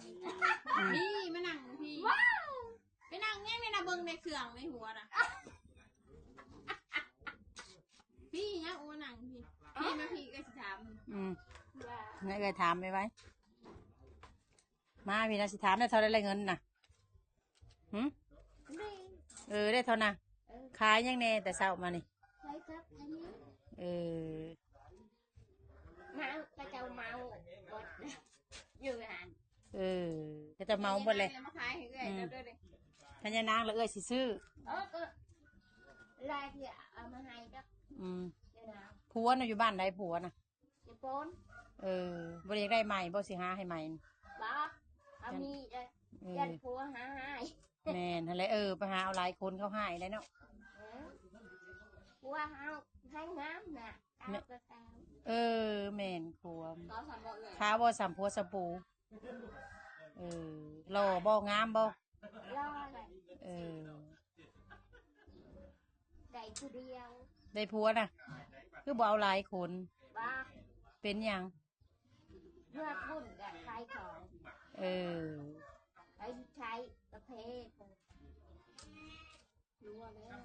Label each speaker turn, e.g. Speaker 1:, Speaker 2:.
Speaker 1: พี่มานั่งพี่ไปนั่งเนี่ยนะเบิ้งในเครื่องในหัวน่ะพี่เนี่ยโอ้นั่งพี่มาพี่ก็จะถาม
Speaker 2: นี่เคยถามไปไว้มาพี่นะสิถามได้เท่าไรเงินน่ะได้เท่าน่ะขายยังแน่แต่เศร้ามานี่
Speaker 1: มาไปเจ้าเมาอยู่หัน
Speaker 2: ก็จะเมาหมดเลย
Speaker 1: มาขายให้เอ้ยเลย
Speaker 2: พญานางแล้วเอ้ยสิซื้อ
Speaker 1: ก็ลายที่เอามาให้ก็
Speaker 2: ผัวน่ะอยู่บ้านใดผัวน่ะ
Speaker 1: อยู่ปน
Speaker 2: บริได้ใหม่บ่สิหาให้ใหม่
Speaker 1: บ่เอามียันผัวหาให้
Speaker 2: แม่นอะไรไปหาเอาหลายคนเขาให้ได้เนาะ
Speaker 1: ผัวเอาให้งามน่ะ
Speaker 2: แม่นผัวข้าบ่สัมผัวสปูรอบ่งามบ่
Speaker 1: รอเลยได้ผู้เดียว
Speaker 2: ได้ผัวน่ะคือบ่เอาหลายคน
Speaker 1: บ้า
Speaker 2: เป็นยัง
Speaker 1: เพื่อพุ่นกับใครของไปใช้ประเภทรู้แล้ว